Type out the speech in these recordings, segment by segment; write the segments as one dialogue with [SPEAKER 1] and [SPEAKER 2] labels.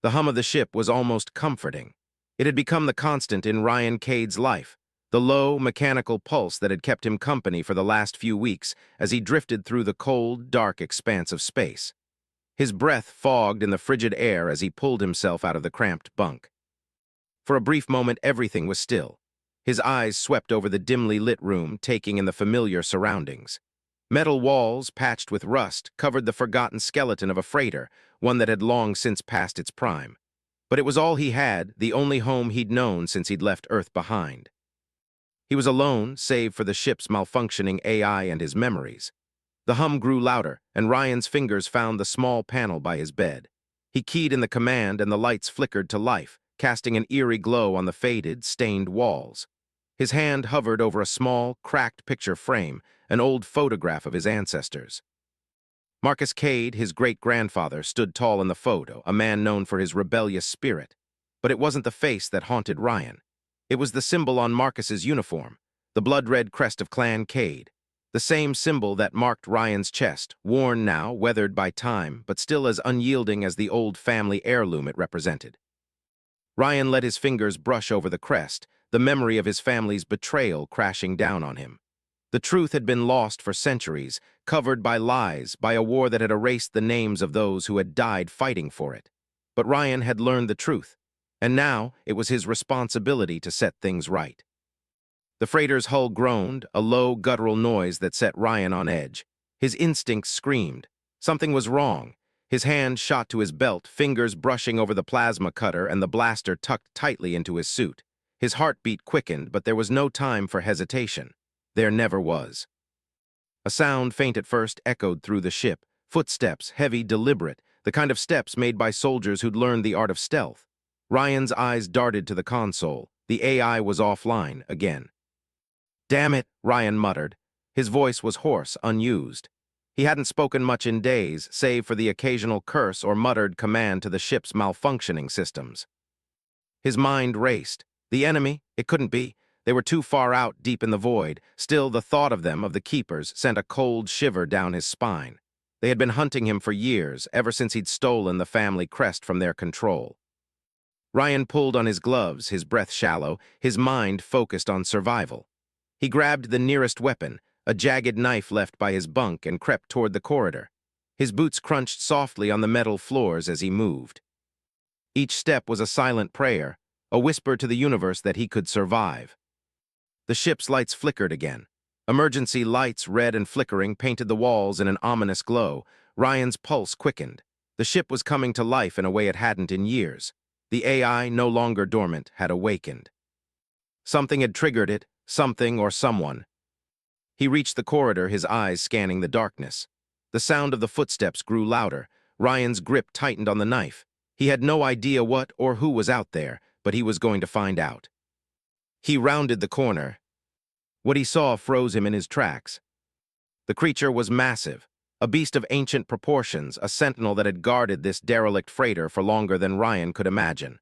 [SPEAKER 1] The hum of the ship was almost comforting. It had become the constant in Ryan Cade's life, the low, mechanical pulse that had kept him company for the last few weeks as he drifted through the cold, dark expanse of space. His breath fogged in the frigid air as he pulled himself out of the cramped bunk. For a brief moment, everything was still. His eyes swept over the dimly lit room, taking in the familiar surroundings. Metal walls, patched with rust, covered the forgotten skeleton of a freighter, one that had long since passed its prime. But it was all he had, the only home he'd known since he'd left Earth behind. He was alone, save for the ship's malfunctioning AI and his memories. The hum grew louder, and Ryan's fingers found the small panel by his bed. He keyed in the command, and the lights flickered to life, casting an eerie glow on the faded, stained walls. His hand hovered over a small, cracked picture frame, an old photograph of his ancestors. Marcus Cade, his great-grandfather, stood tall in the photo, a man known for his rebellious spirit. But it wasn't the face that haunted Ryan. It was the symbol on Marcus's uniform, the blood-red crest of Clan Cade, the same symbol that marked Ryan's chest, worn now, weathered by time, but still as unyielding as the old family heirloom it represented. Ryan let his fingers brush over the crest, the memory of his family's betrayal crashing down on him. The truth had been lost for centuries, covered by lies, by a war that had erased the names of those who had died fighting for it. But Ryan had learned the truth, and now it was his responsibility to set things right. The freighter's hull groaned, a low, guttural noise that set Ryan on edge. His instincts screamed. Something was wrong. His hand shot to his belt, fingers brushing over the plasma cutter and the blaster tucked tightly into his suit. His heartbeat quickened, but there was no time for hesitation. There never was. A sound, faint at first, echoed through the ship. Footsteps, heavy, deliberate, the kind of steps made by soldiers who'd learned the art of stealth. Ryan's eyes darted to the console. The AI was offline again. "Damn it," Ryan muttered. His voice was hoarse, unused. He hadn't spoken much in days, save for the occasional curse or muttered command to the ship's malfunctioning systems. His mind raced. The enemy? It couldn't be. They were too far out, deep in the void. Still, the thought of them, of the Keepers, sent a cold shiver down his spine. They had been hunting him for years, ever since he'd stolen the family crest from their control. Ryan pulled on his gloves, his breath shallow, his mind focused on survival. He grabbed the nearest weapon, a jagged knife left by his bunk, and crept toward the corridor. His boots crunched softly on the metal floors as he moved. Each step was a silent prayer, a whisper to the universe that he could survive. The ship's lights flickered again. Emergency lights, red and flickering, painted the walls in an ominous glow. Ryan's pulse quickened. The ship was coming to life in a way it hadn't in years. The AI, no longer dormant, had awakened. Something had triggered it, something or someone. He reached the corridor, his eyes scanning the darkness. The sound of the footsteps grew louder. Ryan's grip tightened on the knife. He had no idea what or who was out there, but he was going to find out. He rounded the corner. What he saw froze him in his tracks. The creature was massive, a beast of ancient proportions, a sentinel that had guarded this derelict freighter for longer than Ryan could imagine.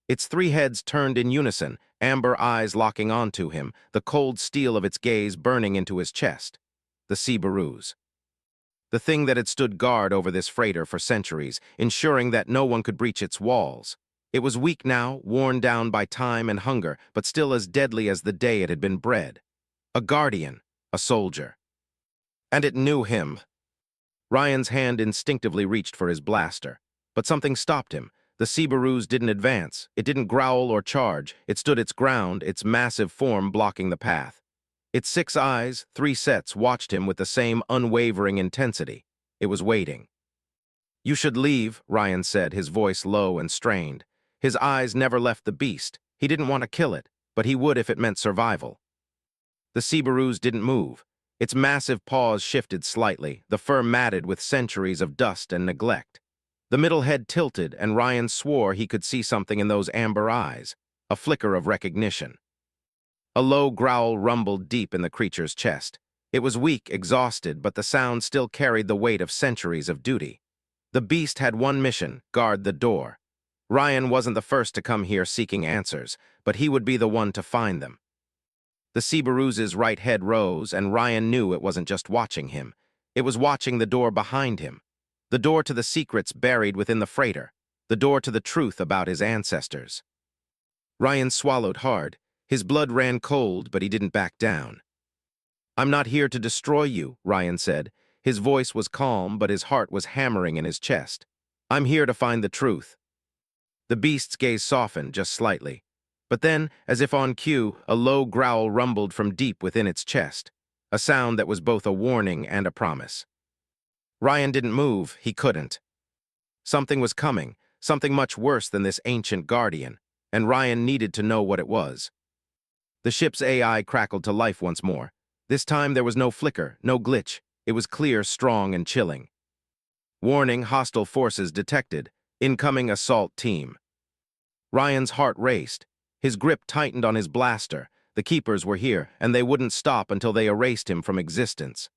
[SPEAKER 1] Its three heads turned in unison, amber eyes locking onto him, the cold steel of its gaze burning into his chest. The Seabarus. The thing that had stood guard over this freighter for centuries, ensuring that no one could breach its walls. It was weak now, worn down by time and hunger, but still as deadly as the day it had been bred. A guardian, a soldier. And it knew him. Ryan's hand instinctively reached for his blaster, but something stopped him. The Seabarus didn't advance. It didn't growl or charge. It stood its ground, its massive form blocking the path. Its 6 eyes, 3 sets, watched him with the same unwavering intensity. It was waiting. "You should leave," Ryan said, his voice low and strained. His eyes never left the beast. He didn't want to kill it, but he would if it meant survival. The Seabarus didn't move. Its massive paws shifted slightly, the fur matted with centuries of dust and neglect. The middle head tilted, and Ryan swore he could see something in those amber eyes, a flicker of recognition. A low growl rumbled deep in the creature's chest. It was weak, exhausted, but the sound still carried the weight of centuries of duty. The beast had one mission: guard the door. Ryan wasn't the first to come here seeking answers, but he would be the one to find them. The Seabarus' right head rose, and Ryan knew it wasn't just watching him. It was watching the door behind him. The door to the secrets buried within the freighter. the door to the truth about his ancestors. Ryan swallowed hard. His blood ran cold, but he didn't back down. "I'm not here to destroy you," Ryan said. His voice was calm, but his heart was hammering in his chest. "I'm here to find the truth." The beast's gaze softened just slightly. But then, as if on cue, a low growl rumbled from deep within its chest, a sound that was both a warning and a promise. Ryan didn't move. He couldn't. Something was coming, something much worse than this ancient guardian, and Ryan needed to know what it was. The ship's AI crackled to life once more. This time there was no flicker, no glitch. It was clear, strong, and chilling. "Warning, hostile forces detected. Incoming assault team." Ryan's heart raced. His grip tightened on his blaster. The keepers were here, and they wouldn't stop until they erased him from existence.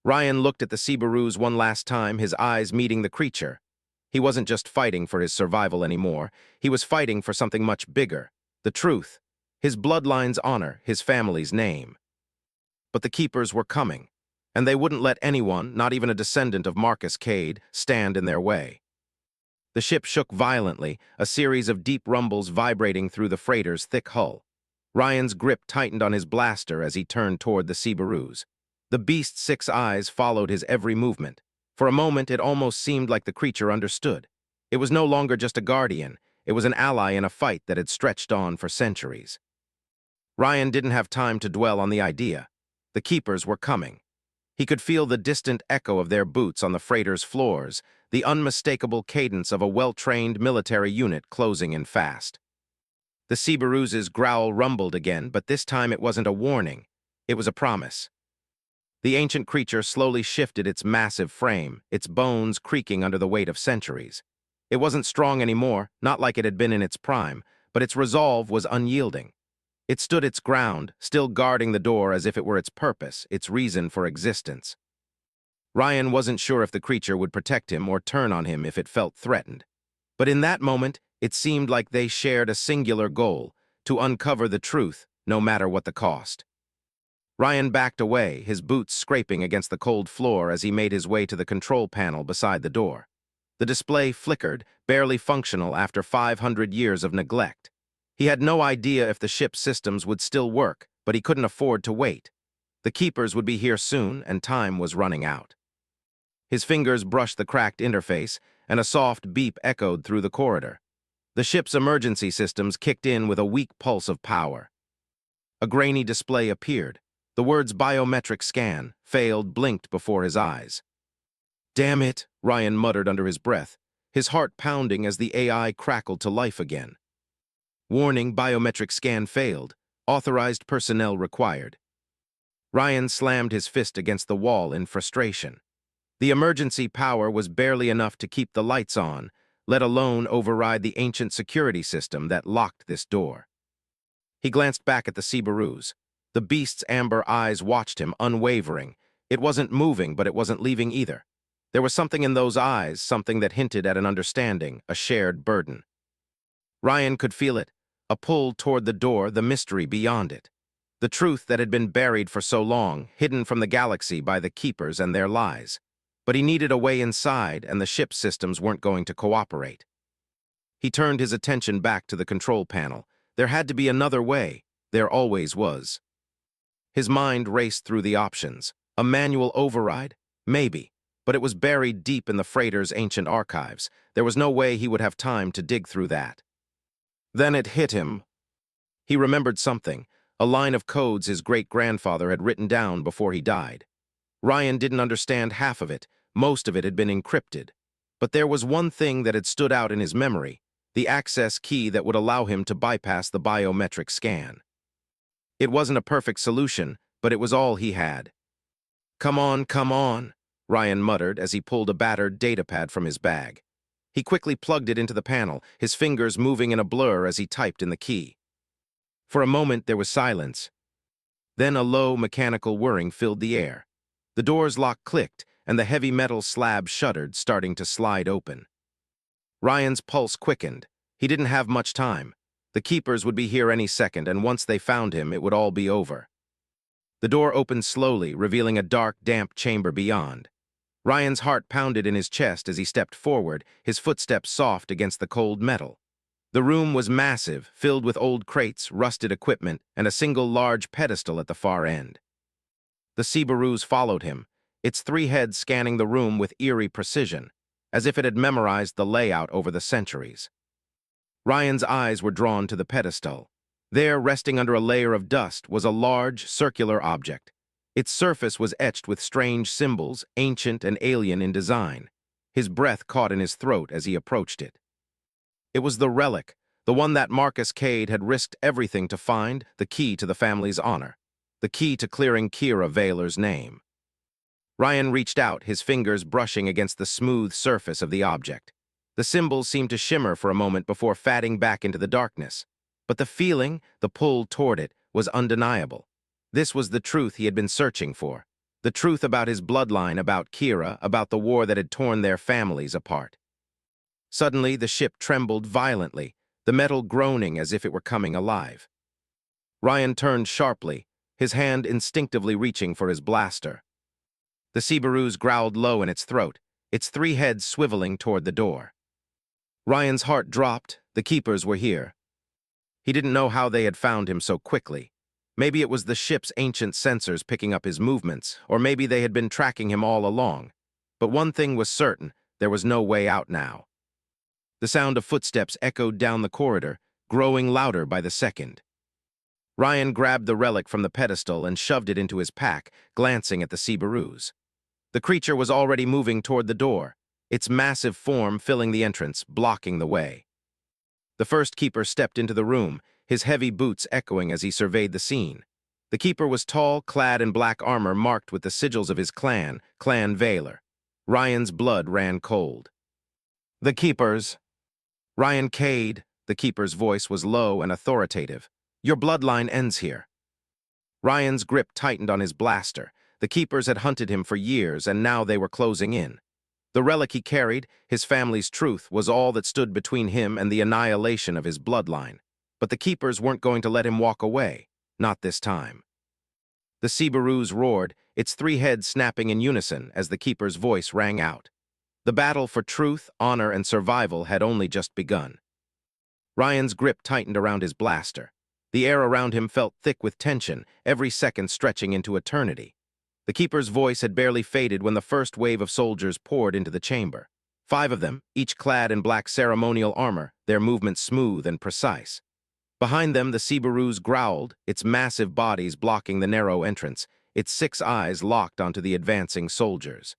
[SPEAKER 1] Ryan looked at the Subarus one last time, his eyes meeting the creature. He wasn't just fighting for his survival anymore. He was fighting for something much bigger. The truth. His bloodline's honor, his family's name. But the keepers were coming, and they wouldn't let anyone, not even a descendant of Marcus Cade, stand in their way. The ship shook violently, a series of deep rumbles vibrating through the freighter's thick hull. Ryan's grip tightened on his blaster as he turned toward the Subarus. The beast's 6 eyes followed his every movement. For a moment, it almost seemed like the creature understood. It was no longer just a guardian. It was an ally in a fight that had stretched on for centuries. Ryan didn't have time to dwell on the idea. The keepers were coming. He could feel the distant echo of their boots on the freighter's floors, the unmistakable cadence of a well-trained military unit closing in fast. The Subarus' growl rumbled again, but this time it wasn't a warning. It was a promise. The ancient creature slowly shifted its massive frame, its bones creaking under the weight of centuries. It wasn't strong anymore, not like it had been in its prime, but its resolve was unyielding. It stood its ground, still guarding the door as if it were its purpose, its reason for existence. Ryan wasn't sure if the creature would protect him or turn on him if it felt threatened. But in that moment, it seemed like they shared a singular goal, to uncover the truth, no matter what the cost. Ryan backed away, his boots scraping against the cold floor as he made his way to the control panel beside the door. The display flickered, barely functional after 500 years of neglect. He had no idea if the ship's systems would still work, but he couldn't afford to wait. The keepers would be here soon, and time was running out. His fingers brushed the cracked interface, and a soft beep echoed through the corridor. The ship's emergency systems kicked in with a weak pulse of power. A grainy display appeared. The words "biometric scan" failed, blinked before his eyes. "Damn it," Ryan muttered under his breath, his heart pounding as the AI crackled to life again. "Warning, biometric scan failed. Authorized personnel required." Ryan slammed his fist against the wall in frustration. The emergency power was barely enough to keep the lights on, let alone override the ancient security system that locked this door. He glanced back at the Subarus. The beast's amber eyes watched him, unwavering. It wasn't moving, but it wasn't leaving either. There was something in those eyes, something that hinted at an understanding, a shared burden. Ryan could feel it, a pull toward the door, the mystery beyond it. The truth that had been buried for so long, hidden from the galaxy by the keepers and their lies. But he needed a way inside, and the ship's systems weren't going to cooperate. He turned his attention back to the control panel. There had to be another way. There always was. His mind raced through the options. A manual override? Maybe. But it was buried deep in the freighter's ancient archives. There was no way he would have time to dig through that. Then it hit him. He remembered something, a line of codes his great-grandfather had written down before he died. Ryan didn't understand half of it. Most of it had been encrypted. But there was one thing that had stood out in his memory, the access key that would allow him to bypass the biometric scan. It wasn't a perfect solution, but it was all he had. Come on," Ryan muttered as he pulled a battered datapad from his bag. He quickly plugged it into the panel, his fingers moving in a blur as he typed in the key. For a moment there was silence. Then a low, mechanical whirring filled the air. The door's lock clicked, and the heavy metal slab shuddered, starting to slide open. Ryan's pulse quickened. He didn't have much time. The keepers would be here any second, and once they found him, it would all be over. The door opened slowly, revealing a dark, damp chamber beyond. Ryan's heart pounded in his chest as he stepped forward, his footsteps soft against the cold metal. The room was massive, filled with old crates, rusted equipment, and a single large pedestal at the far end. The Subarus followed him, its three heads scanning the room with eerie precision, as if it had memorized the layout over the centuries. Ryan's eyes were drawn to the pedestal. There, resting under a layer of dust, was a large, circular object. Its surface was etched with strange symbols, ancient and alien in design. His breath caught in his throat as he approached it. It was the relic, the one that Marcus Cade had risked everything to find, the key to the family's honor, the key to clearing Kira Vaylor's name. Ryan reached out, his fingers brushing against the smooth surface of the object. The symbols seemed to shimmer for a moment before fading back into the darkness. But the feeling, the pull toward it, was undeniable. This was the truth he had been searching for. The truth about his bloodline, about Kira, about the war that had torn their families apart. Suddenly, the ship trembled violently, the metal groaning as if it were coming alive. Ryan turned sharply, his hand instinctively reaching for his blaster. The Subarus growled low in its throat, its three heads swiveling toward the door. Ryan's heart dropped. The keepers were here. He didn't know how they had found him so quickly. Maybe it was the ship's ancient sensors picking up his movements, or maybe they had been tracking him all along. But one thing was certain, there was no way out now. The sound of footsteps echoed down the corridor, growing louder by the second. Ryan grabbed the relic from the pedestal and shoved it into his pack, glancing at the Subarus. The creature was already moving toward the door, its massive form filling the entrance, blocking the way. The first keeper stepped into the room, his heavy boots echoing as he surveyed the scene. The keeper was tall, clad in black armor marked with the sigils of his clan, Clan Vaylor. Ryan's blood ran cold. "The keepers." "Ryan Cade," the keeper's voice was low and authoritative. "Your bloodline ends here." Ryan's grip tightened on his blaster. The keepers had hunted him for years, and now they were closing in. The relic he carried, his family's truth, was all that stood between him and the annihilation of his bloodline. But the keepers weren't going to let him walk away, not this time. The Subarus roared, its three heads snapping in unison as the keeper's voice rang out. The battle for truth, honor, and survival had only just begun. Ryan's grip tightened around his blaster. The air around him felt thick with tension, every second stretching into eternity. The keeper's voice had barely faded when the first wave of soldiers poured into the chamber. 5 of them, each clad in black ceremonial armor, their movements smooth and precise. Behind them, the Subarus growled, its massive bodies blocking the narrow entrance, its 6 eyes locked onto the advancing soldiers.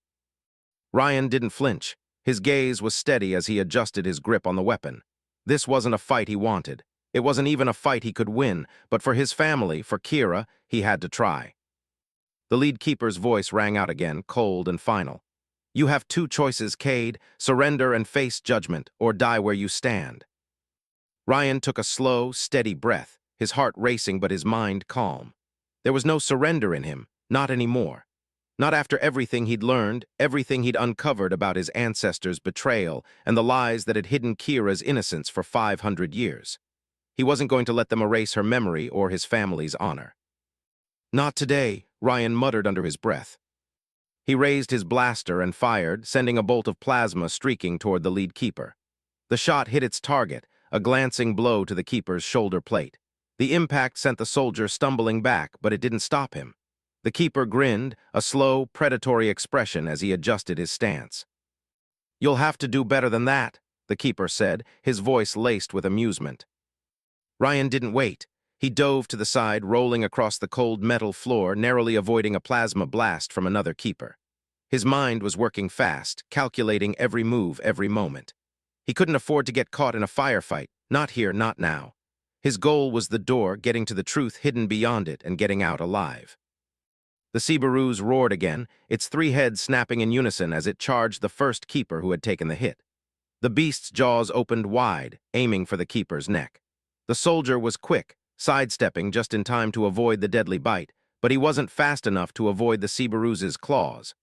[SPEAKER 1] Ryan didn't flinch. His gaze was steady as he adjusted his grip on the weapon. This wasn't a fight he wanted. It wasn't even a fight he could win, but for his family, for Kira, he had to try. The lead keeper's voice rang out again, cold and final. "You have 2 choices, Cade: surrender and face judgment, or die where you stand." Ryan took a slow, steady breath, his heart racing but his mind calm. There was no surrender in him, not anymore. Not after everything he'd learned, everything he'd uncovered about his ancestors' betrayal and the lies that had hidden Kira's innocence for 500 years. He wasn't going to let them erase her memory or his family's honor. "Not today," Ryan muttered under his breath. He raised his blaster and fired, sending a bolt of plasma streaking toward the lead keeper. The shot hit its target, a glancing blow to the keeper's shoulder plate. The impact sent the soldier stumbling back, but it didn't stop him. The keeper grinned, a slow, predatory expression as he adjusted his stance. "You'll have to do better than that," the keeper said, his voice laced with amusement. Ryan didn't wait. He dove to the side, rolling across the cold metal floor, narrowly avoiding a plasma blast from another keeper. His mind was working fast, calculating every move, every moment. He couldn't afford to get caught in a firefight, not here, not now. His goal was the door, getting to the truth hidden beyond it and getting out alive. The Subarus roared again, its 3 heads snapping in unison as it charged the first keeper who had taken the hit. The beast's jaws opened wide, aiming for the keeper's neck. The soldier was quick, sidestepping just in time to avoid the deadly bite, but he wasn't fast enough to avoid the Subarus' claws.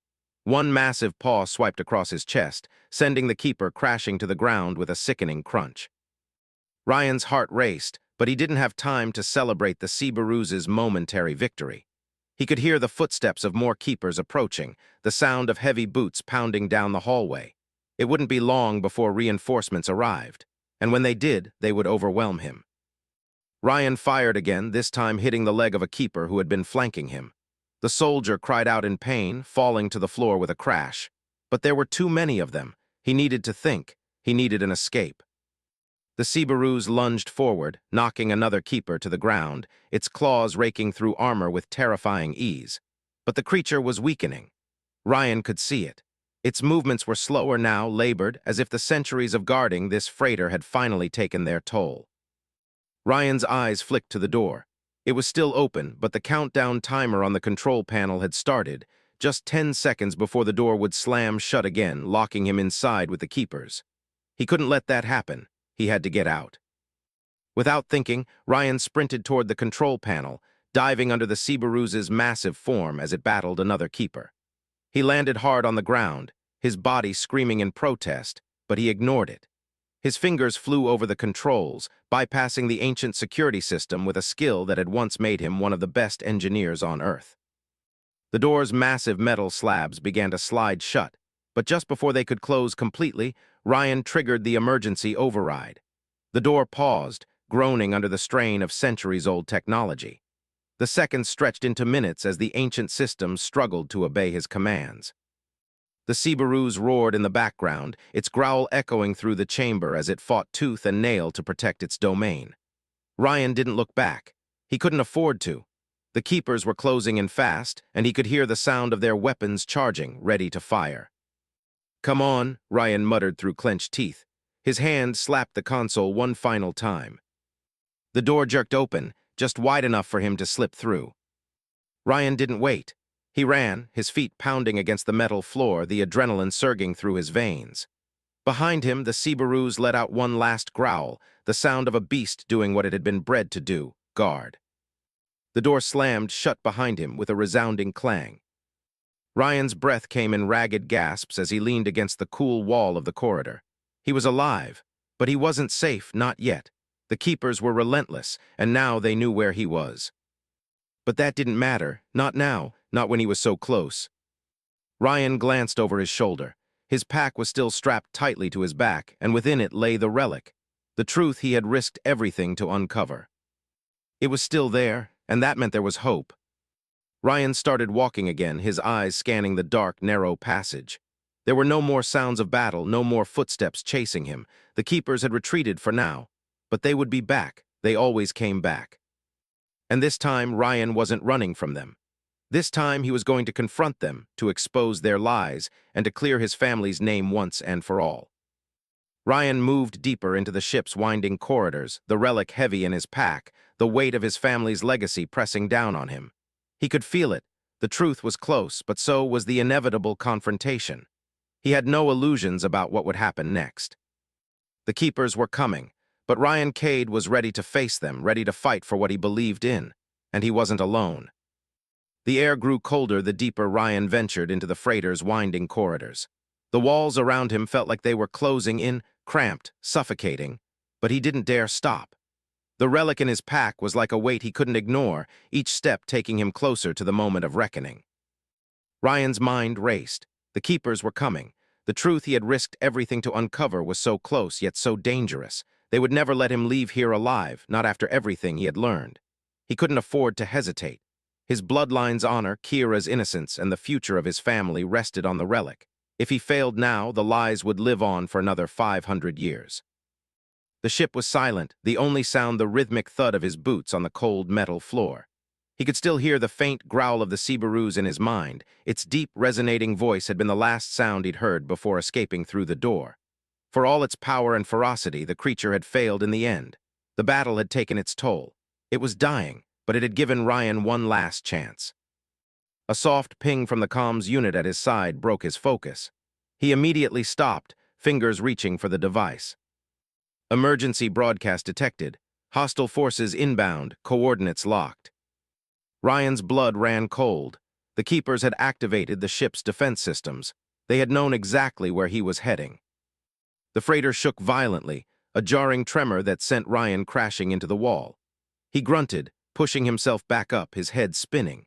[SPEAKER 1] One massive paw swiped across his chest, sending the keeper crashing to the ground with a sickening crunch. Ryan's heart raced, but he didn't have time to celebrate the Subarus' momentary victory. He could hear the footsteps of more keepers approaching, the sound of heavy boots pounding down the hallway. It wouldn't be long before reinforcements arrived, and when they did, they would overwhelm him. Ryan fired again, this time hitting the leg of a keeper who had been flanking him. The soldier cried out in pain, falling to the floor with a crash. But there were too many of them. He needed to think. He needed an escape. The Seabaroos lunged forward, knocking another keeper to the ground, its claws raking through armor with terrifying ease. But the creature was weakening. Ryan could see it. Its movements were slower now, labored, as if the centuries of guarding this freighter had finally taken their toll. Ryan's eyes flicked to the door. It was still open, but the countdown timer on the control panel had started, just 10 seconds before the door would slam shut again, locking him inside with the keepers. He couldn't let that happen. He had to get out. Without thinking, Ryan sprinted toward the control panel, diving under the Seabaroos' massive form as it battled another keeper. He landed hard on the ground, his body screaming in protest, but he ignored it. His fingers flew over the controls, bypassing the ancient security system with a skill that had once made him one of the best engineers on Earth. The door's massive metal slabs began to slide shut, but just before they could close completely, Ryan triggered the emergency override. The door paused, groaning under the strain of centuries-old technology. The seconds stretched into minutes as the ancient system struggled to obey his commands. The Seabaroos roared in the background, its growl echoing through the chamber as it fought tooth and nail to protect its domain. Ryan didn't look back. He couldn't afford to. The keepers were closing in fast, and he could hear the sound of their weapons charging, ready to fire. "Come on," Ryan muttered through clenched teeth. His hand slapped the console one final time. The door jerked open, just wide enough for him to slip through. Ryan didn't wait. He ran, his feet pounding against the metal floor, the adrenaline surging through his veins. Behind him, the Seabaroos let out one last growl, the sound of a beast doing what it had been bred to do, guard. The door slammed shut behind him with a resounding clang. Ryan's breath came in ragged gasps as he leaned against the cool wall of the corridor. He was alive, but he wasn't safe, not yet. The keepers were relentless, and now they knew where he was. But that didn't matter, not now, not when he was so close. Ryan glanced over his shoulder. His pack was still strapped tightly to his back, and within it lay the relic, the truth he had risked everything to uncover. It was still there, and that meant there was hope. Ryan started walking again, his eyes scanning the dark, narrow passage. There were no more sounds of battle, no more footsteps chasing him. The keepers had retreated for now, but they would be back. They always came back. And this time, Ryan wasn't running from them. This time, he was going to confront them, to expose their lies, and to clear his family's name once and for all. Ryan moved deeper into the ship's winding corridors, the relic heavy in his pack, the weight of his family's legacy pressing down on him. He could feel it. The truth was close, but so was the inevitable confrontation. He had no illusions about what would happen next. The keepers were coming, but Ryan Cade was ready to face them, ready to fight for what he believed in, and he wasn't alone. The air grew colder the deeper Ryan ventured into the freighter's winding corridors. The walls around him felt like they were closing in, cramped, suffocating, but he didn't dare stop. The relic in his pack was like a weight he couldn't ignore, each step taking him closer to the moment of reckoning. Ryan's mind raced. The keepers were coming. The truth he had risked everything to uncover was so close, yet so dangerous. They would never let him leave here alive, not after everything he had learned. He couldn't afford to hesitate. His bloodline's honor, Kira's innocence, and the future of his family rested on the relic. If he failed now, the lies would live on for another 500 years. The ship was silent, the only sound the rhythmic thud of his boots on the cold metal floor. He could still hear the faint growl of the Seabaroos in his mind. Its deep, resonating voice had been the last sound he'd heard before escaping through the door. For all its power and ferocity, the creature had failed in the end. The battle had taken its toll. It was dying, but it had given Ryan one last chance. A soft ping from the comms unit at his side broke his focus. He immediately stopped, fingers reaching for the device. Emergency broadcast detected. Hostile forces inbound, coordinates locked. Ryan's blood ran cold. The keepers had activated the ship's defense systems. They had known exactly where he was heading. The freighter shook violently, a jarring tremor that sent Ryan crashing into the wall. He grunted, pushing himself back up, his head spinning.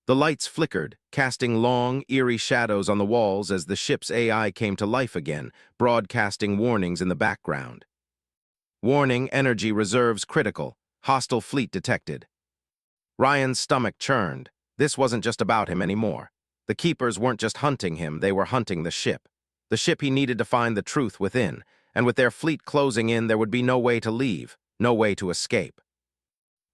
[SPEAKER 1] The lights flickered, casting long, eerie shadows on the walls as the ship's AI came to life again, broadcasting warnings in the background. Warning, energy reserves critical. Hostile fleet detected. Ryan's stomach churned. This wasn't just about him anymore. The keepers weren't just hunting him, they were hunting the ship. The ship he needed to find the truth within, and with their fleet closing in, there would be no way to leave, no way to escape.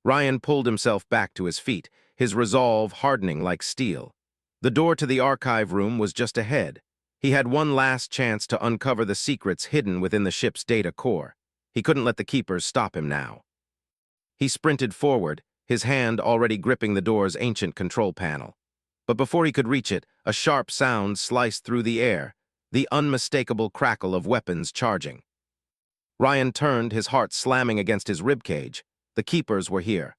[SPEAKER 1] Ryan pulled himself back to his feet, his resolve hardening like steel. The door to the archive room was just ahead. He had one last chance to uncover the secrets hidden within the ship's data core. He couldn't let the keepers stop him now. He sprinted forward, his hand already gripping the door's ancient control panel. But before he could reach it, a sharp sound sliced through the air, the unmistakable crackle of weapons charging. Ryan turned, his heart slamming against his ribcage. The keepers were here.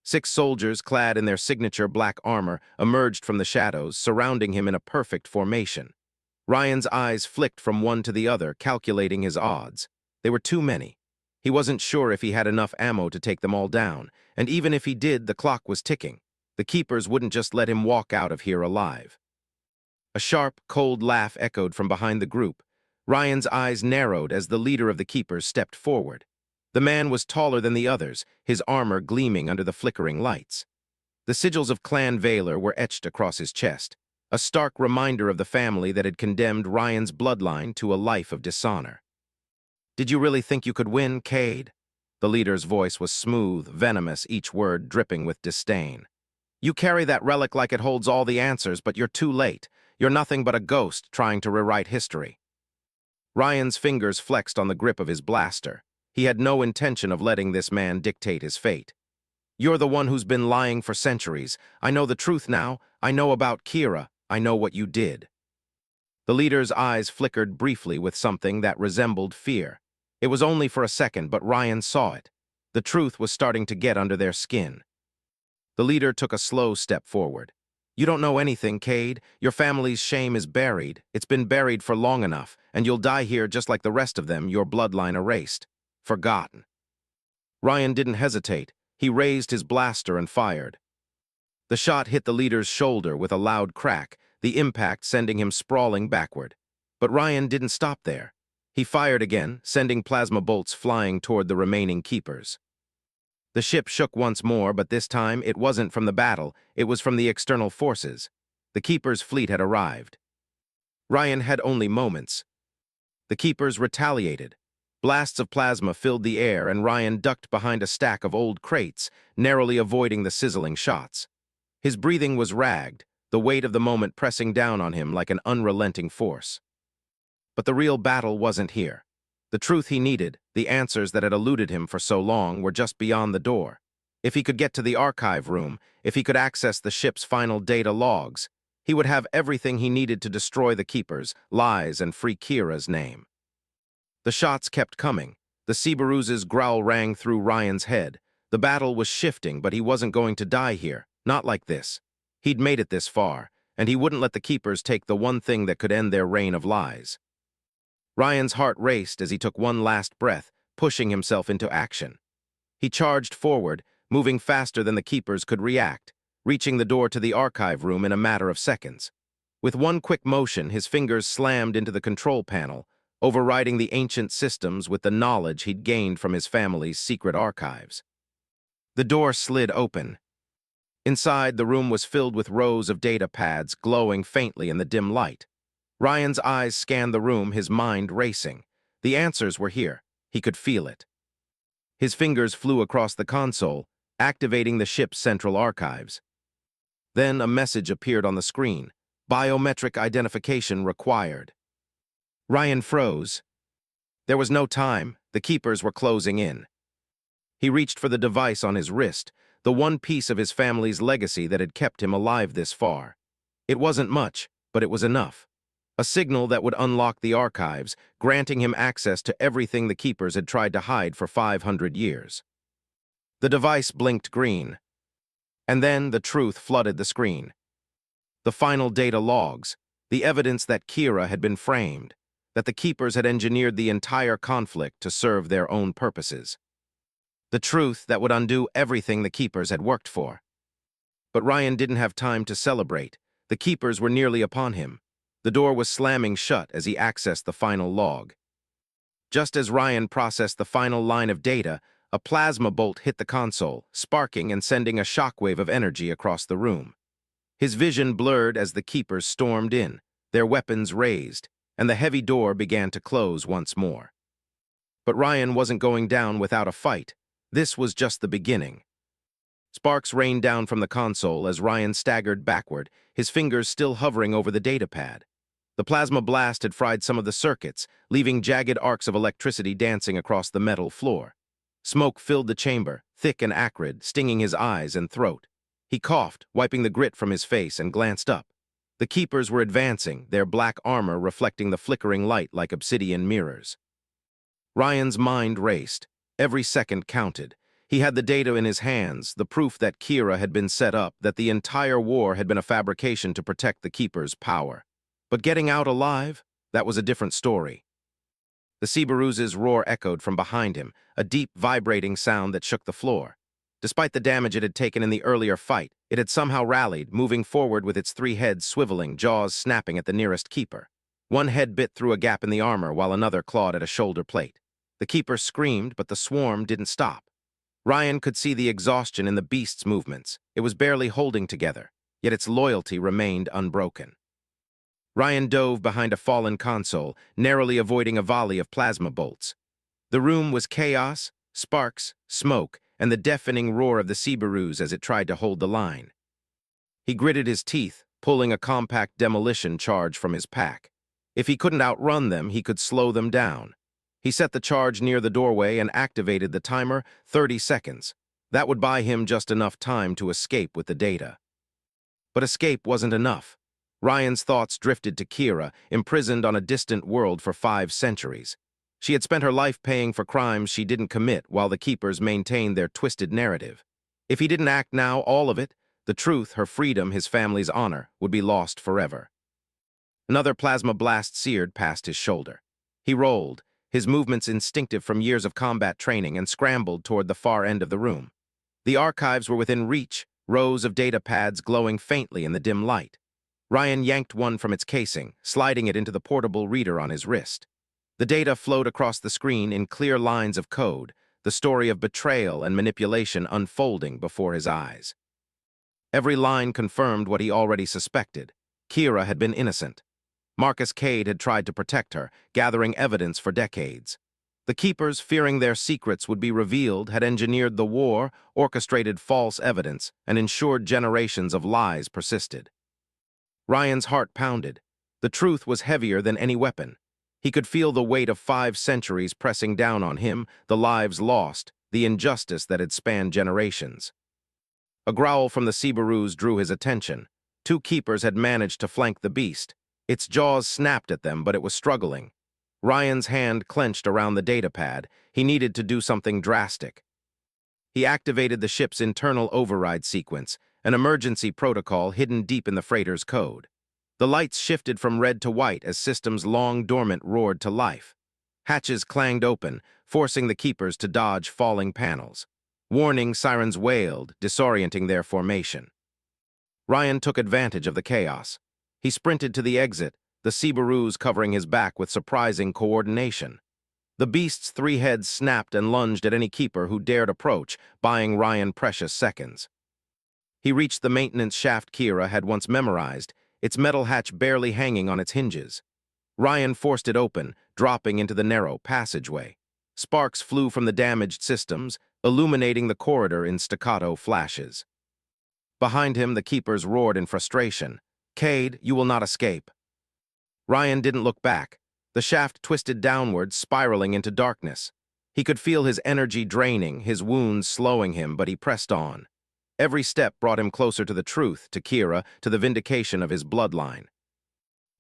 [SPEAKER 1] 6 soldiers, clad in their signature black armor, emerged from the shadows, surrounding him in a perfect formation. Ryan's eyes flicked from one to the other, calculating his odds. They were too many. He wasn't sure if he had enough ammo to take them all down, and even if he did, the clock was ticking. The keepers wouldn't just let him walk out of here alive. A sharp, cold laugh echoed from behind the group. Ryan's eyes narrowed as the leader of the keepers stepped forward. The man was taller than the others, his armor gleaming under the flickering lights. The sigils of Clan Valor were etched across his chest, a stark reminder of the family that had condemned Ryan's bloodline to a life of dishonor. "Did you really think you could win, Cade?" The leader's voice was smooth, venomous, each word dripping with disdain. "You carry that relic like it holds all the answers, but you're too late. You're nothing but a ghost trying to rewrite history." Ryan's fingers flexed on the grip of his blaster. He had no intention of letting this man dictate his fate. "You're the one who's been lying for centuries. I know the truth now. I know about Kira. I know what you did." The leader's eyes flickered briefly with something that resembled fear. It was only for a second, but Ryan saw it. The truth was starting to get under their skin. The leader took a slow step forward. "You don't know anything, Cade. Your family's shame is buried. It's been buried for long enough, and you'll die here just like the rest of them, your bloodline erased. Forgotten." Ryan didn't hesitate. He raised his blaster and fired. The shot hit the leader's shoulder with a loud crack, the impact sending him sprawling backward. But Ryan didn't stop there. He fired again, sending plasma bolts flying toward the remaining keepers. The ship shook once more, but this time it wasn't from the battle, it was from the external forces. The keepers' fleet had arrived. Ryan had only moments. The keepers retaliated. Blasts of plasma filled the air, and Ryan ducked behind a stack of old crates, narrowly avoiding the sizzling shots. His breathing was ragged, the weight of the moment pressing down on him like an unrelenting force. But the real battle wasn't here. The truth he needed, the answers that had eluded him for so long, were just beyond the door. If he could get to the archive room, if he could access the ship's final data logs, he would have everything he needed to destroy the keepers, lies, and free Kira's name. The shots kept coming. The Cerberus's growl rang through Ryan's head. The battle was shifting, but he wasn't going to die here. Not like this. He'd made it this far, and he wouldn't let the keepers take the one thing that could end their reign of lies. Ryan's heart raced as he took one last breath, pushing himself into action. He charged forward, moving faster than the keepers could react, reaching the door to the archive room in a matter of seconds. With one quick motion, his fingers slammed into the control panel, overriding the ancient systems with the knowledge he'd gained from his family's secret archives. The door slid open. Inside, the room was filled with rows of data pads glowing faintly in the dim light. Ryan's eyes scanned the room, his mind racing. The answers were here. He could feel it. His fingers flew across the console, activating the ship's central archives. Then a message appeared on the screen. "Biometric identification required." Ryan froze. There was no time. The keepers were closing in. He reached for the device on his wrist, the one piece of his family's legacy that had kept him alive this far. It wasn't much, but it was enough. A signal that would unlock the archives, granting him access to everything the keepers had tried to hide for 500 years. The device blinked green. And then the truth flooded the screen. The final data logs, the evidence that Kira had been framed, that the keepers had engineered the entire conflict to serve their own purposes. The truth that would undo everything the keepers had worked for. But Ryan didn't have time to celebrate. The keepers were nearly upon him. The door was slamming shut as he accessed the final log. Just as Ryan processed the final line of data, a plasma bolt hit the console, sparking and sending a shockwave of energy across the room. His vision blurred as the keepers stormed in, their weapons raised, and the heavy door began to close once more. But Ryan wasn't going down without a fight. This was just the beginning. Sparks rained down from the console as Ryan staggered backward, his fingers still hovering over the datapad. The plasma blast had fried some of the circuits, leaving jagged arcs of electricity dancing across the metal floor. Smoke filled the chamber, thick and acrid, stinging his eyes and throat. He coughed, wiping the grit from his face, and glanced up. The keepers were advancing, their black armor reflecting the flickering light like obsidian mirrors. Ryan's mind raced. Every second counted. He had the data in his hands, the proof that Kira had been set up, that the entire war had been a fabrication to protect the Keeper's power. But getting out alive? That was a different story. The Sibaruz's roar echoed from behind him, a deep, vibrating sound that shook the floor. Despite the damage it had taken in the earlier fight, it had somehow rallied, moving forward with its three heads swiveling, jaws snapping at the nearest Keeper. One head bit through a gap in the armor while another clawed at a shoulder plate. The Keeper screamed, but the swarm didn't stop. Ryan could see the exhaustion in the beast's movements. It was barely holding together, yet its loyalty remained unbroken. Ryan dove behind a fallen console, narrowly avoiding a volley of plasma bolts. The room was chaos, sparks, smoke, and the deafening roar of the Sibaruz as it tried to hold the line. He gritted his teeth, pulling a compact demolition charge from his pack. If he couldn't outrun them, he could slow them down. He set the charge near the doorway and activated the timer, 30 seconds. That would buy him just enough time to escape with the data. But escape wasn't enough. Ryan's thoughts drifted to Kira, imprisoned on a distant world for 5 centuries. She had spent her life paying for crimes she didn't commit while the Keepers maintained their twisted narrative. If he didn't act now, all of it, the truth, her freedom, his family's honor, would be lost forever. Another plasma blast seared past his shoulder. He rolled, his movements instinctive from years of combat training, and scrambled toward the far end of the room. The archives were within reach, rows of data pads glowing faintly in the dim light. Ryan yanked one from its casing, sliding it into the portable reader on his wrist. The data flowed across the screen in clear lines of code, the story of betrayal and manipulation unfolding before his eyes. Every line confirmed what he already suspected. Kira had been innocent. Marcus Cade had tried to protect her, gathering evidence for decades. The Keepers, fearing their secrets would be revealed, had engineered the war, orchestrated false evidence, and ensured generations of lies persisted. Ryan's heart pounded. The truth was heavier than any weapon. He could feel the weight of 5 centuries pressing down on him, the lives lost, the injustice that had spanned generations. A growl from the Sibaruz drew his attention. 2 Keepers had managed to flank the beast. Its jaws snapped at them, but it was struggling. Ryan's hand clenched around the datapad. He needed to do something drastic. He activated the ship's internal override sequence, an emergency protocol hidden deep in the freighter's code. The lights shifted from red to white as systems long dormant roared to life. Hatches clanged open, forcing the Keepers to dodge falling panels. Warning sirens wailed, disorienting their formation. Ryan took advantage of the chaos. He sprinted to the exit, the Sibaruz covering his back with surprising coordination. The beast's 3 heads snapped and lunged at any Keeper who dared approach, buying Ryan precious seconds. He reached the maintenance shaft Kira had once memorized, its metal hatch barely hanging on its hinges. Ryan forced it open, dropping into the narrow passageway. Sparks flew from the damaged systems, illuminating the corridor in staccato flashes. Behind him, the Keepers roared in frustration. "Cade, you will not escape." Ryan didn't look back. The shaft twisted downward, spiraling into darkness. He could feel his energy draining, his wounds slowing him, but he pressed on. Every step brought him closer to the truth, to Kira, to the vindication of his bloodline.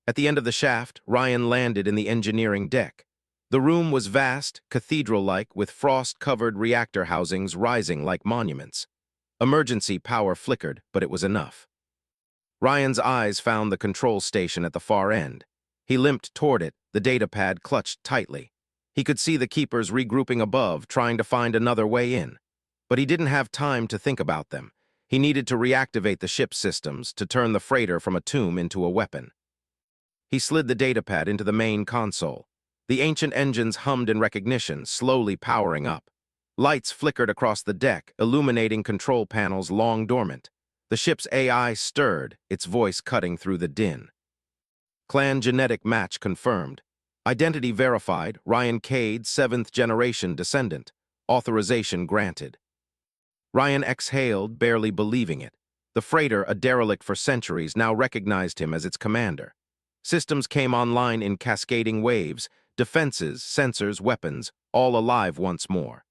[SPEAKER 1] At the end of the shaft, Ryan landed in the engineering deck. The room was vast, cathedral-like, with frost-covered reactor housings rising like monuments. Emergency power flickered, but it was enough. Ryan's eyes found the control station at the far end. He limped toward it, the datapad clutched tightly. He could see the Keepers regrouping above, trying to find another way in. But he didn't have time to think about them. He needed to reactivate the ship's systems to turn the freighter from a tomb into a weapon. He slid the datapad into the main console. The ancient engines hummed in recognition, slowly powering up. Lights flickered across the deck, illuminating control panels long dormant. The ship's AI stirred, its voice cutting through the din. Clan genetic match confirmed. Identity verified, Ryan Cade, 7th generation descendant. Authorization granted. Ryan exhaled, barely believing it. The freighter, a derelict for centuries, now recognized him as its commander. Systems came online in cascading waves, defenses, sensors, weapons, all alive once more.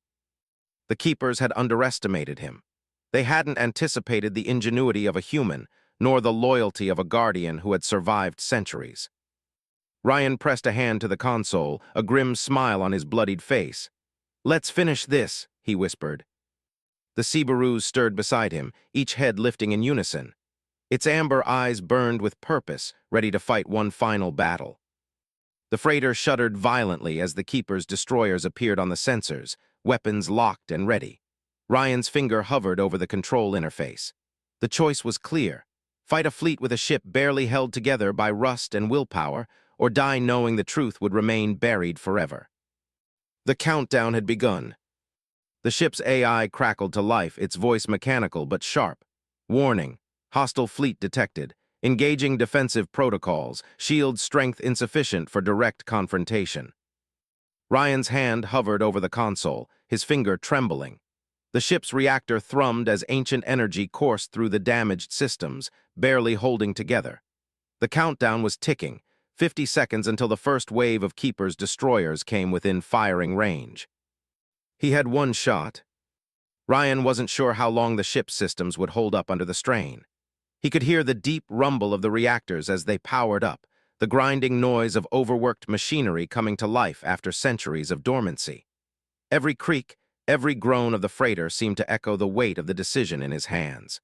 [SPEAKER 1] The Keepers had underestimated him. They hadn't anticipated the ingenuity of a human, nor the loyalty of a guardian who had survived centuries. Ryan pressed a hand to the console, a grim smile on his bloodied face. "Let's finish this," he whispered. The Seabaroos stirred beside him, each head lifting in unison. Its amber eyes burned with purpose, ready to fight one final battle. The freighter shuddered violently as the Keeper's destroyers appeared on the sensors, weapons locked and ready. Ryan's finger hovered over the control interface. The choice was clear: fight a fleet with a ship barely held together by rust and willpower, or die knowing the truth would remain buried forever. The countdown had begun. The ship's AI crackled to life, its voice mechanical but sharp. "Warning. Hostile fleet detected. Engaging defensive protocols. Shield strength insufficient for direct confrontation." Ryan's hand hovered over the console, his finger trembling. The ship's reactor thrummed as ancient energy coursed through the damaged systems, barely holding together. The countdown was ticking, 50 seconds until the first wave of Keeper's destroyers came within firing range. He had one shot. Ryan wasn't sure how long the ship's systems would hold up under the strain. He could hear the deep rumble of the reactors as they powered up, the grinding noise of overworked machinery coming to life after centuries of dormancy. Every creak, every groan of the freighter seemed to echo the weight of the decision in his hands.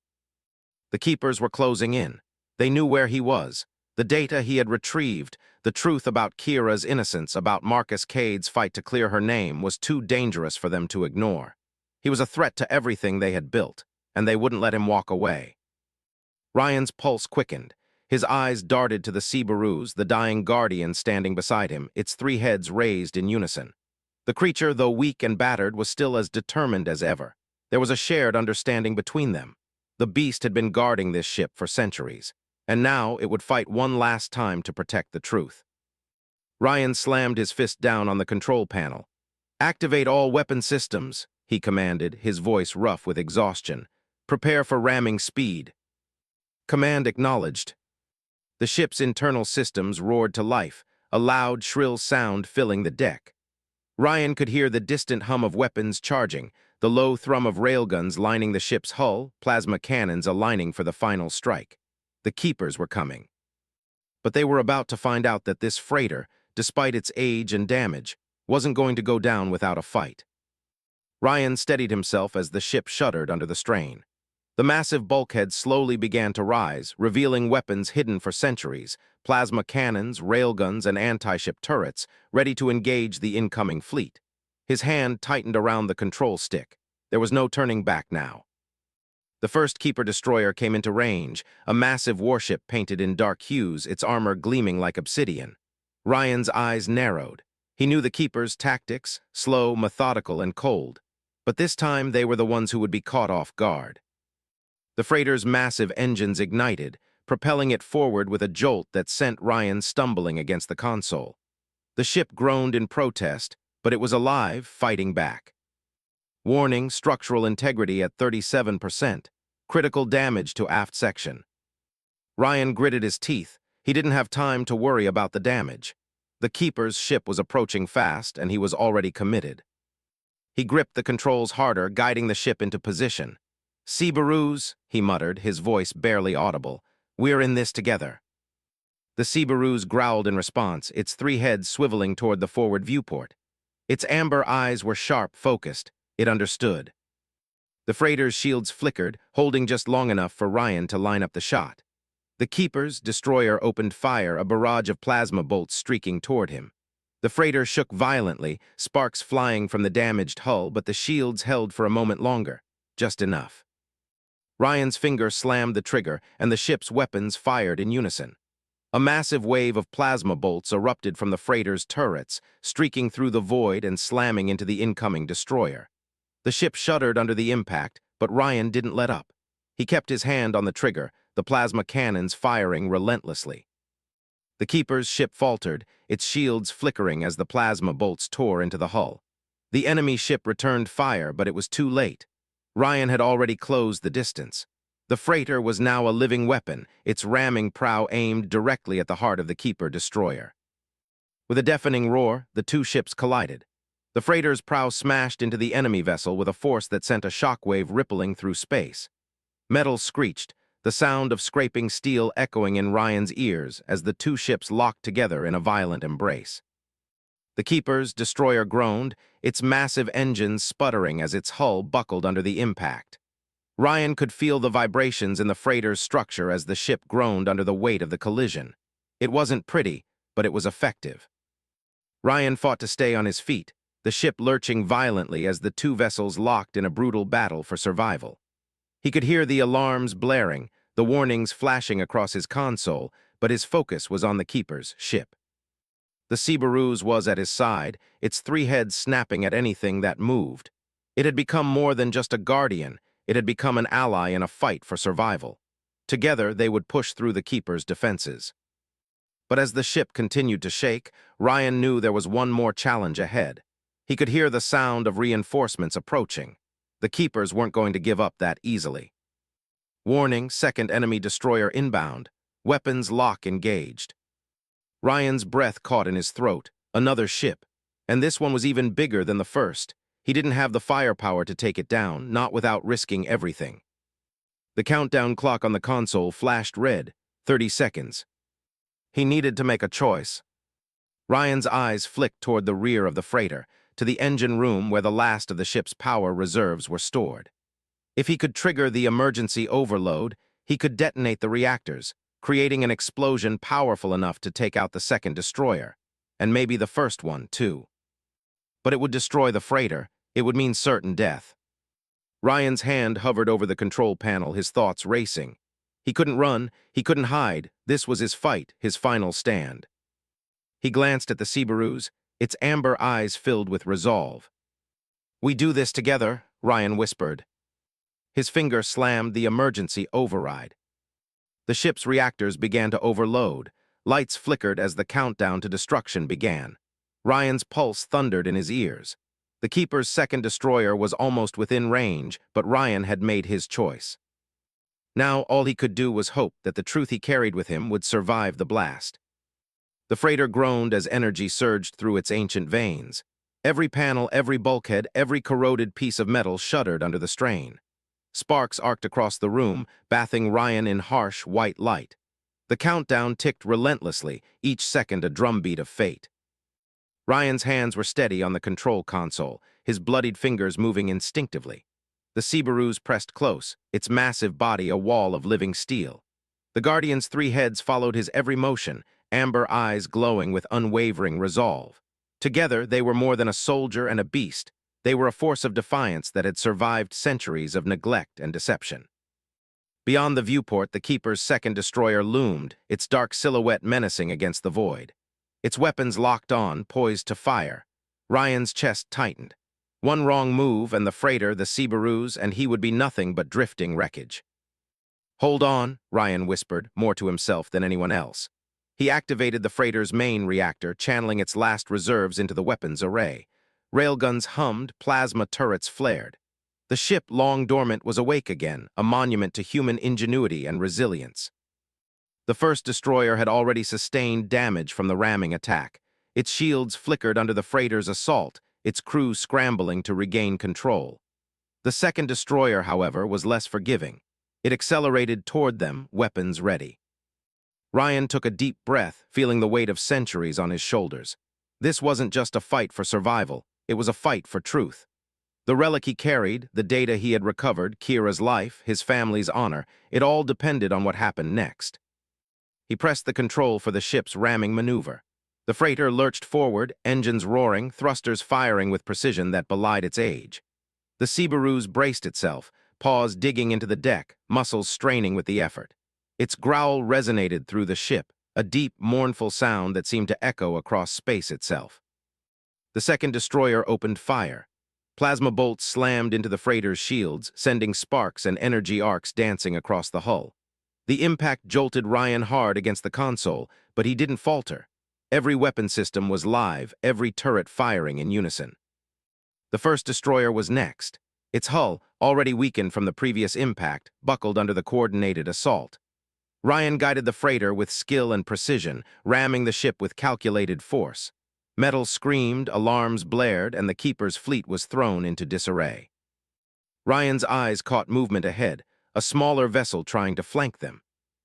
[SPEAKER 1] The Keepers were closing in. They knew where he was, the data he had retrieved, the truth about Kira's innocence, about Marcus Cade's fight to clear her name, was too dangerous for them to ignore. He was a threat to everything they had built, and they wouldn't let him walk away. Ryan's pulse quickened. His eyes darted to the Seabaroos, the dying guardian standing beside him, its 3 heads raised in unison. The creature, though weak and battered, was still as determined as ever. There was a shared understanding between them. The beast had been guarding this ship for centuries, and now it would fight one last time to protect the truth. Ryan slammed his fist down on the control panel. "Activate all weapon systems," he commanded, his voice rough with exhaustion. "Prepare for ramming speed." Command acknowledged. The ship's internal systems roared to life, a loud, shrill sound filling the deck. Ryan could hear the distant hum of weapons charging, the low thrum of railguns lining the ship's hull, plasma cannons aligning for the final strike. The Keepers were coming. But they were about to find out that this freighter, despite its age and damage, wasn't going to go down without a fight. Ryan steadied himself as the ship shuddered under the strain. The massive bulkhead slowly began to rise, revealing weapons hidden for centuries, plasma cannons, railguns, and anti-ship turrets, ready to engage the incoming fleet. His hand tightened around the control stick. There was no turning back now. The first Keeper destroyer came into range, a massive warship painted in dark hues, its armor gleaming like obsidian. Ryan's eyes narrowed. He knew the Keeper's tactics, slow, methodical, and cold. But this time they were the ones who would be caught off guard. The freighter's massive engines ignited, propelling it forward with a jolt that sent Ryan stumbling against the console. The ship groaned in protest, but it was alive, fighting back. Warning: structural integrity at 37%. Critical damage to aft section. Ryan gritted his teeth. He didn't have time to worry about the damage. The Keeper's ship was approaching fast, and he was already committed. He gripped the controls harder, guiding the ship into position. "Seabaroos," he muttered, his voice barely audible. "We're in this together." The Seabaroos growled in response, its 3 heads swiveling toward the forward viewport. Its amber eyes were sharp, focused. It understood. The freighter's shields flickered, holding just long enough for Ryan to line up the shot. The Keeper's destroyer opened fire, a barrage of plasma bolts streaking toward him. The freighter shook violently, sparks flying from the damaged hull, but the shields held for a moment longer. Just enough. Ryan's finger slammed the trigger, and the ship's weapons fired in unison. A massive wave of plasma bolts erupted from the freighter's turrets, streaking through the void and slamming into the incoming destroyer. The ship shuddered under the impact, but Ryan didn't let up. He kept his hand on the trigger, the plasma cannons firing relentlessly. The Keeper's ship faltered, its shields flickering as the plasma bolts tore into the hull. The enemy ship returned fire, but it was too late. Ryan had already closed the distance. The freighter was now a living weapon, its ramming prow aimed directly at the heart of the Keeper destroyer. With a deafening roar, the two ships collided. The freighter's prow smashed into the enemy vessel with a force that sent a shockwave rippling through space. Metal screeched, the sound of scraping steel echoing in Ryan's ears as the two ships locked together in a violent embrace. The Keeper's destroyer groaned, its massive engines sputtering as its hull buckled under the impact. Ryan could feel the vibrations in the freighter's structure as the ship groaned under the weight of the collision. It wasn't pretty, but it was effective. Ryan fought to stay on his feet, the ship lurching violently as the two vessels locked in a brutal battle for survival. He could hear the alarms blaring, the warnings flashing across his console, but his focus was on the Keeper's ship. The Cerberus was at his side, its three heads snapping at anything that moved. It had become more than just a guardian, it had become an ally in a fight for survival. Together, they would push through the Keeper's defenses. But as the ship continued to shake, Ryan knew there was one more challenge ahead. He could hear the sound of reinforcements approaching. The Keepers weren't going to give up that easily. Warning, second enemy destroyer inbound. Weapons lock engaged. Ryan's breath caught in his throat. Another ship. And this one was even bigger than the first. He didn't have the firepower to take it down, not without risking everything. The countdown clock on the console flashed red. 30 seconds. He needed to make a choice. Ryan's eyes flicked toward the rear of the freighter, to the engine room where the last of the ship's power reserves were stored. If he could trigger the emergency overload, he could detonate the reactors, creating an explosion powerful enough to take out the second destroyer, and maybe the first one, too. But it would destroy the freighter. It would mean certain death. Ryan's hand hovered over the control panel, his thoughts racing. He couldn't run, he couldn't hide. This was his fight, his final stand. He glanced at the Cerberus, its amber eyes filled with resolve. "We do this together," Ryan whispered. His finger slammed the emergency override. The ship's reactors began to overload. Lights flickered as the countdown to destruction began. Ryan's pulse thundered in his ears. The Keeper's second destroyer was almost within range, but Ryan had made his choice. Now all he could do was hope that the truth he carried with him would survive the blast. The freighter groaned as energy surged through its ancient veins. Every panel, every bulkhead, every corroded piece of metal shuddered under the strain. Sparks arced across the room, bathing Ryan in harsh, white light. The countdown ticked relentlessly, each second a drumbeat of fate. Ryan's hands were steady on the control console, his bloodied fingers moving instinctively. The Cerberus pressed close, its massive body a wall of living steel. The Guardian's three heads followed his every motion, amber eyes glowing with unwavering resolve. Together, they were more than a soldier and a beast. They were a force of defiance that had survived centuries of neglect and deception. Beyond the viewport, the Keeper's second destroyer loomed, its dark silhouette menacing against the void. Its weapons locked on, poised to fire. Ryan's chest tightened. One wrong move, and the freighter, the Cerberus, and he would be nothing but drifting wreckage. "Hold on," Ryan whispered, more to himself than anyone else. He activated the freighter's main reactor, channeling its last reserves into the weapons array. Railguns hummed, plasma turrets flared. The ship, long dormant, was awake again, a monument to human ingenuity and resilience. The first destroyer had already sustained damage from the ramming attack. Its shields flickered under the freighter's assault, its crew scrambling to regain control. The second destroyer, however, was less forgiving. It accelerated toward them, weapons ready. Ryan took a deep breath, feeling the weight of centuries on his shoulders. This wasn't just a fight for survival, it was a fight for truth. The relic he carried, the data he had recovered, Kira's life, his family's honor, it all depended on what happened next. He pressed the control for the ship's ramming maneuver. The freighter lurched forward, engines roaring, thrusters firing with precision that belied its age. The Cerberus braced itself, paws digging into the deck, muscles straining with the effort. Its growl resonated through the ship, a deep, mournful sound that seemed to echo across space itself. The second destroyer opened fire. Plasma bolts slammed into the freighter's shields, sending sparks and energy arcs dancing across the hull. The impact jolted Ryan hard against the console, but he didn't falter. Every weapon system was live, every turret firing in unison. The first destroyer was next. Its hull, already weakened from the previous impact, buckled under the coordinated assault. Ryan guided the freighter with skill and precision, ramming the ship with calculated force. Metal screamed, alarms blared, and the Keeper's fleet was thrown into disarray. Ryan's eyes caught movement ahead, a smaller vessel trying to flank them.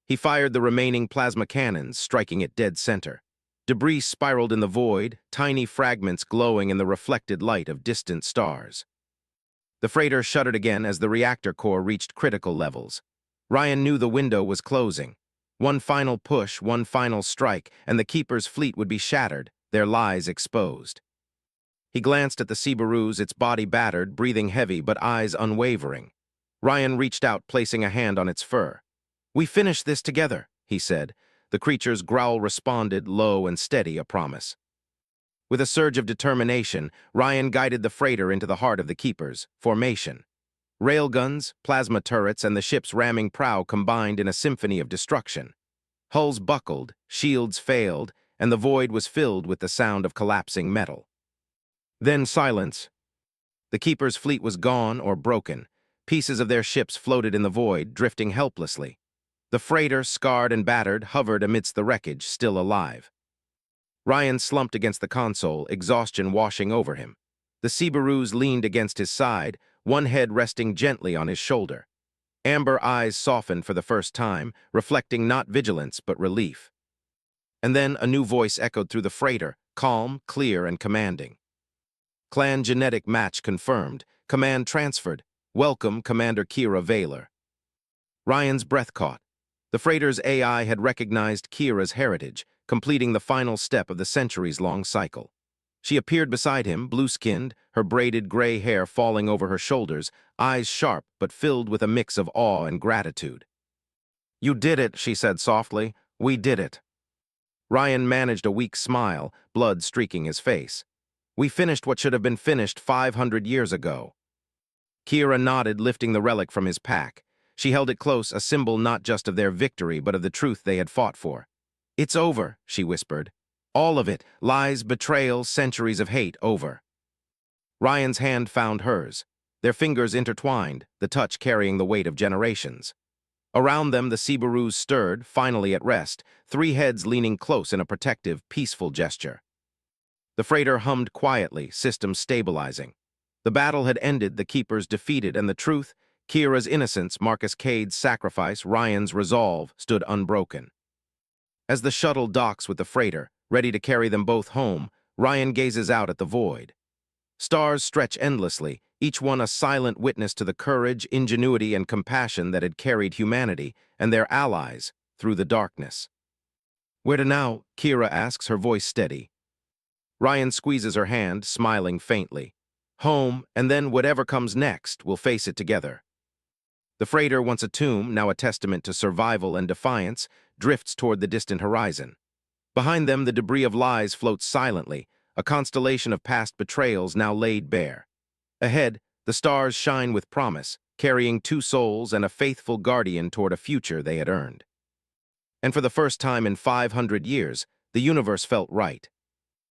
[SPEAKER 1] He fired the remaining plasma cannons, striking it dead center. Debris spiraled in the void, tiny fragments glowing in the reflected light of distant stars. The freighter shuddered again as the reactor core reached critical levels. Ryan knew the window was closing. One final push, one final strike, and the Keeper's fleet would be shattered, their lies exposed. He glanced at the Subarus, its body battered, breathing heavy but eyes unwavering. Ryan reached out, placing a hand on its fur. "We finish this together," he said. The creature's growl responded, low and steady, a promise. With a surge of determination, Ryan guided the freighter into the heart of the Keeper's formation. Railguns, plasma turrets, and the ship's ramming prow combined in a symphony of destruction. Hulls buckled, shields failed, and the void was filled with the sound of collapsing metal. Then silence. The Keeper's fleet was gone or broken. Pieces of their ships floated in the void, drifting helplessly. The freighter, scarred and battered, hovered amidst the wreckage, still alive. Ryan slumped against the console, exhaustion washing over him. The Subarus leaned against his side, one head resting gently on his shoulder. Amber eyes softened for the first time, reflecting not vigilance but relief. And then a new voice echoed through the freighter, calm, clear, and commanding. "Clan genetic match confirmed. Command transferred. Welcome, Commander Kira Vaylor." Ryan's breath caught. The freighter's AI had recognized Kira's heritage, completing the final step of the centuries-long cycle. She appeared beside him, blue-skinned, her braided gray hair falling over her shoulders, eyes sharp but filled with a mix of awe and gratitude. "You did it," she said softly. "We did it." Ryan managed a weak smile, blood streaking his face. "We finished what should have been finished 500 years ago." Kira nodded, lifting the relic from his pack. She held it close, a symbol not just of their victory, but of the truth they had fought for. "It's over," she whispered. "All of it, lies, betrayal, centuries of hate, over." Ryan's hand found hers. Their fingers intertwined, the touch carrying the weight of generations. Around them, the Subarus stirred, finally at rest, three heads leaning close in a protective, peaceful gesture. The freighter hummed quietly, systems stabilizing. The battle had ended, the Keepers defeated, and the truth, Kira's innocence, Marcus Cade's sacrifice, Ryan's resolve, stood unbroken. As the shuttle docks with the freighter, ready to carry them both home, Ryan gazes out at the void. Stars stretch endlessly, each one a silent witness to the courage, ingenuity, and compassion that had carried humanity and their allies through the darkness. "Where to now?" Kira asks, her voice steady. Ryan squeezes her hand, smiling faintly. "Home, and then whatever comes next, we'll face it together." The freighter, once a tomb, now a testament to survival and defiance, drifts toward the distant horizon. Behind them, the debris of lies floats silently, a constellation of past betrayals now laid bare. Ahead, the stars shine with promise, carrying two souls and a faithful guardian toward a future they had earned. And for the first time in 500 years, the universe felt right.